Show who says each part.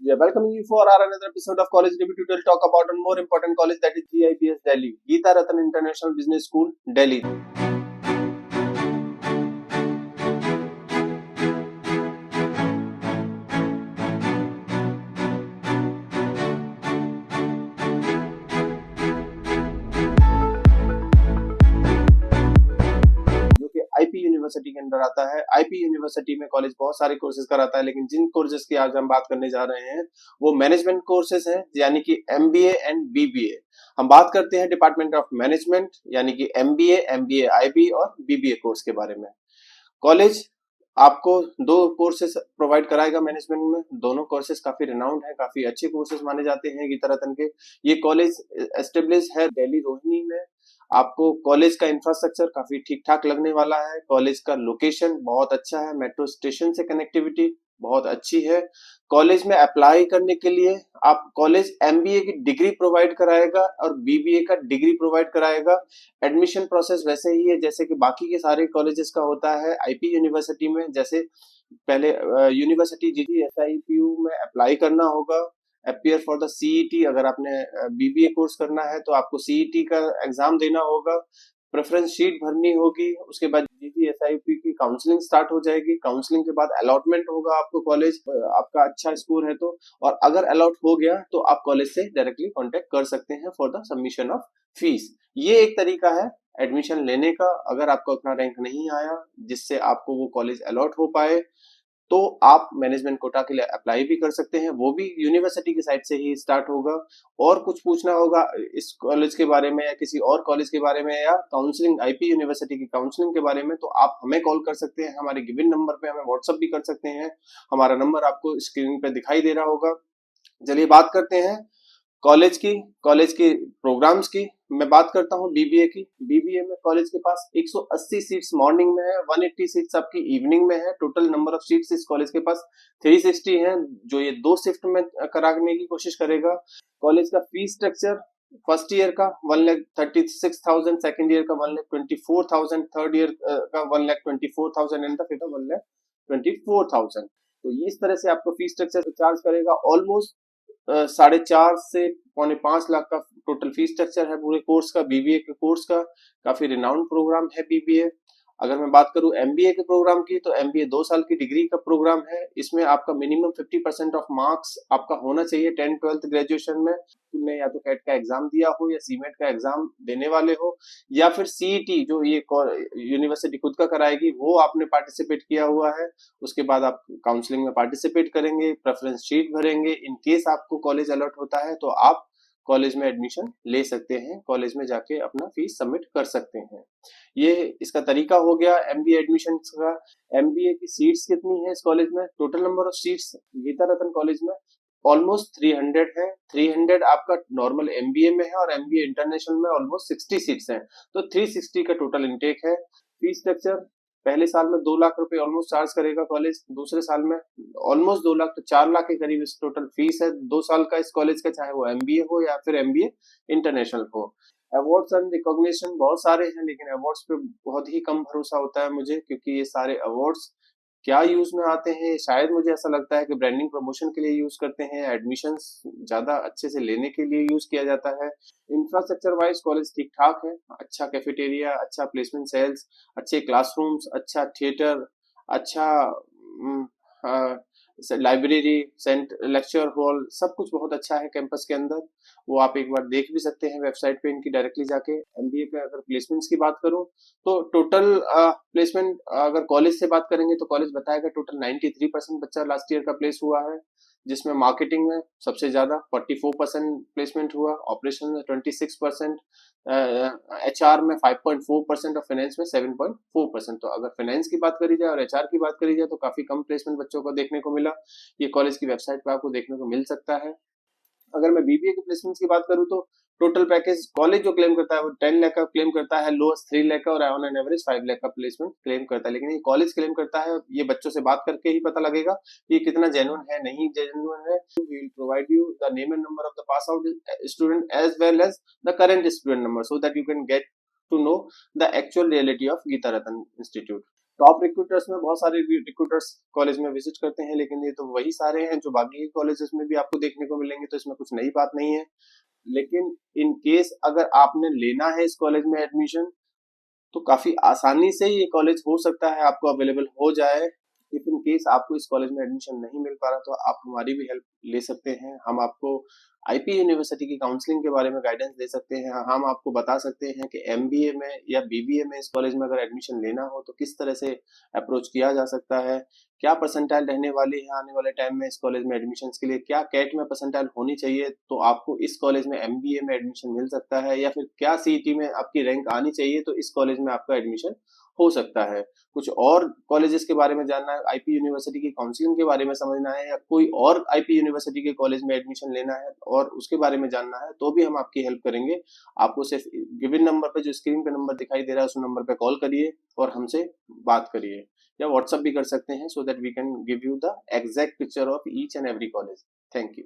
Speaker 1: We are welcoming you for our another episode of College Review. Today we'll talk about one more important college, that is GIPS Delhi, Geeta Ratan International Business School, Delhi. जो कि IP university के अंदर आता है। IP university में college बहुत सारे courses कराता है, लेकिन जिन कोर्सेज की आज हम बात करने जा रहे हैं वो मैनेजमेंट कोर्सेज हैं, यानी कि एमबीए एंड बीबीए। हम बात करते हैं डिपार्टमेंट ऑफ मैनेजमेंट यानी कि एमबीए, एमबीए आईबी और बीबीए कोर्स के बारे में। कॉलेज आपको दो कोर्सेज प्रोवाइड कराएगा मैनेजमेंट में। दोनों कोर्सेज काफी रिनाउंड है, काफी अच्छे कोर्सेज माने जाते हैं गीता रतन के। ये कॉलेज एस्टेब्लिश है दिल्ली रोहिणी में। आपको कॉलेज का इंफ्रास्ट्रक्चर काफी ठीक ठाक लगने वाला है। कॉलेज का लोकेशन बहुत अच्छा है, मेट्रो स्टेशन से कनेक्टिविटी बहुत अच्छी है। कॉलेज में अप्लाई करने के लिए आप कॉलेज एमबीए की डिग्री प्रोवाइड कराएगा और बीबीए का डिग्री प्रोवाइड कराएगा। एडमिशन प्रोसेस वैसे ही है जैसे कि बाकी के सारे कॉलेजेस का होता है आईपी यूनिवर्सिटी में। जैसे पहले यूनिवर्सिटी जीजीएसआईपीयू में अप्लाई करना होगा, अपियर फॉर द सीईटी। अगर आपने बीबीए कोर्स करना है तो आपको सीईटी का एग्जाम देना होगा, प्रेफरेंस शीट भरनी होगी। उसके बाद जीजीएसआईपी की काउंसलिंग स्टार्ट हो जाएगी। काउंसलिंग के बाद अलॉटमेंट होगा आपको कॉलेज, आपका अच्छा स्कोर है तो। और अगर अलॉट हो गया तो आप कॉलेज से डायरेक्टली कांटेक्ट कर सकते हैं for the submission of fees. ये एक तरीका है एडमिशन लेने का। अगर आपका उतना रैंक नहीं आया जिससे आपको वो कॉलेज अलॉट हो पाए तो आप मैनेजमेंट कोटा के लिए अप्लाई भी कर सकते हैं, वो भी यूनिवर्सिटी की साइड से ही स्टार्ट होगा। और कुछ पूछना होगा इस कॉलेज के बारे में या किसी और कॉलेज के बारे में या काउंसलिंग आईपी यूनिवर्सिटी की काउंसलिंग के बारे में, तो आप हमें कॉल कर सकते हैं। हमारे गिवन नंबर पे हमें व्हाट्सअप भी कर सकते हैं। हमारा नंबर आपको स्क्रीन पे दिखाई दे रहा होगा। चलिए बात करते हैं कॉलेज की प्रोग्राम्स की। मैं बात करता हूँ बीबीए की। बीबीए में कॉलेज के पास 180 सीट्स मॉर्निंग में है, 180 सीट्स आपकी इवनिंग में है। टोटल नंबर ऑफ सीट्स इस कॉलेज के पास 360 है, जो ये दो शिफ्ट में कराने की कोशिश करेगा। कॉलेज का फीस स्ट्रक्चर फर्स्ट ईयर का 1,36,000, सेकेंड ईयर का 1,24,000, थर्ड ईयर का 1,24,000 एंड द फिफ्थ 1,24,000। तो इस तरह से आपको फीस स्ट्रक्चर चार्ज करेगा। ऑलमोस्ट 4.5 से 4.5 लाख का टोटल फीस स्ट्रक्चर है पूरे कोर्स का, बीबीए के कोर्स का। काफी रिनाउंड प्रोग्राम है बीबीए। अगर मैं बात करूं एमबीए के प्रोग्राम की, तो एमबीए 2 साल की डिग्री का प्रोग्राम है। इसमें आपका मिनिमम 50% ऑफ मार्क्स आपका होना चाहिए 10th-12th ग्रेजुएशन में। तुमने या तो कैट का एग्जाम दिया हो या सीमेट का एग्जाम देने वाले हो, या फिर सीईटी जो ये यूनिवर्सिटी खुद का कराएगी वो आपने पार्टिसिपेट किया हुआ है। उसके बाद आप काउंसलिंग में पार्टिसिपेट करेंगे, प्रेफरेंस शीट भरेंगे। इन केस आपको कॉलेज अलॉट होता है तो आप कॉलेज में एडमिशन ले सकते हैं, कॉलेज में जाके अपना फीस सबमिट कर सकते हैं। ये इसका तरीका हो गया एमबीए एडमिशन का। एमबीए की सीट्स कितनी है इस कॉलेज में? Total number of seats Geeta Ratan college में ऑलमोस्ट 300 है। 300 आपका नॉर्मल एमबीए में है और एमबीए इंटरनेशनल में ऑलमोस्ट 60 सीट्स हैं, तो 360 का टोटल इनटेक है। फीस स्ट्रक्चर पहले साल में 2 लाख रुपए ऑलमोस्ट चार्ज करेगा कॉलेज। दूसरे साल में ऑलमोस्ट 2 लाख, तो 4 लाख के करीब इस टोटल फीस है 2 साल का इस कॉलेज का, चाहे वो एमबीए हो या फिर एमबीए इंटरनेशनल हो। अवार्ड्स एंड रिकॉग्निशन बहुत सारे हैं, लेकिन अवार्ड्स पे बहुत ही कम भरोसा होता है मुझे, क्योंकि ये सारे अवार्ड्स क्या यूज में आते हैं, शायद मुझे ऐसा लगता है कि ब्रांडिंग प्रमोशन के लिए यूज करते हैं, एडमिशंस ज्यादा अच्छे से लेने के लिए यूज किया जाता है। इंफ्रास्ट्रक्चर वाइज कॉलेज ठीक ठाक है। अच्छा कैफेटेरिया, अच्छा प्लेसमेंट सेल्स, अच्छे क्लासरूम्स, अच्छा थिएटर, अच्छा लाइब्रेरी, सेंट लेक्चर हॉल, सब कुछ बहुत अच्छा है कैंपस के अंदर। वो आप एक बार देख भी सकते हैं वेबसाइट पे इनकी डायरेक्टली जाके। एमबीए का अगर प्लेसमेंट्स की बात करूं तो टोटल प्लेसमेंट अगर कॉलेज से बात करेंगे तो कॉलेज बताएगा टोटल 93% बच्चा लास्ट ईयर का प्लेस हुआ है, जिसमें मार्केटिंग में सबसे ज्यादा 44% प्लेसमेंट हुआ, ऑपरेशन में 26%, एचआर में 5.4% और फाइनेंस में 7.4%। तो अगर फाइनेंस की बात करी जाए और एचआर की बात करी जाए तो काफी कम प्लेसमेंट बच्चों को देखने को मिला। ये कॉलेज की वेबसाइट पर आपको देखने को मिल सकता है। अगर मैं बीबीए के प्लेसमेंट्स की बात करूं तो टोटल पैकेज कॉलेज जो क्लेम करता है वो 10 लाख का क्लेम करता है, लोएस्ट 3 लाख का, और ऑन एन एवरेज 5 लाख का प्लेसमेंट क्लेम करता है। लेकिन ये कॉलेज क्लेम करता है, ये बच्चों से बात करके ही पता लगेगा कि ये कितना जेन्युइन है, नहीं जेन्युइन है। We will provide you the name and number of the pass out student as well as the current student number, so that you can get to know the actual reality of Geeta Ratan institute. Top recruiters में बहुत सारे recruiters college में visit करते हैं, लेकिन ये तो वही सारे हैं जो बाकी के कॉलेजेस में भी आपको देखने को मिलेंगे, तो इसमें कुछ नई बात नहीं है। लेकिन इन केस अगर आपने लेना है इस कॉलेज में एडमिशन, तो काफी आसानी से ये कॉलेज हो सकता है आपको अवेलेबल हो जाए। इफ इन केस आपको इस कॉलेज में एडमिशन नहीं मिल पा रहा, तो आप हमारी भी हेल्प ले सकते हैं। हम आपको आईपी यूनिवर्सिटी की काउंसलिंग के बारे में गाइडेंस दे सकते हैं। हम आपको बता सकते हैं कि एमबीए में या बीबीए में इस कॉलेज में अगर एडमिशन लेना हो तो किस तरह से अप्रोच किया जा सकता है, क्या परसेंटाइल रहने वाली है आने वाले टाइम में इस कॉलेज में एडमिशन के लिए, क्या कैट में परसेंटाइल होनी चाहिए तो आपको इस कॉलेज में एमबीए में एडमिशन मिल सकता है, या फिर क्या सीईटी में आपकी रैंक आनी चाहिए तो इस कॉलेज में आपका एडमिशन हो सकता है। कुछ और कॉलेजेस के बारे में जानना है, आईपी यूनिवर्सिटी की काउंसलिंग के बारे में समझना है, या कोई और आईपी यूनिवर्सिटी के कॉलेज में एडमिशन लेना है और उसके बारे में जानना है, तो भी हम आपकी हेल्प करेंगे। आपको सिर्फ गिवन नंबर पे, जो स्क्रीन पे नंबर दिखाई दे रहा है, उस नंबर पे कॉल करिए और हमसे बात करिए, या व्हाट्सएप भी कर सकते हैं, so that we can give you the exact picture of each and every college. Thank you.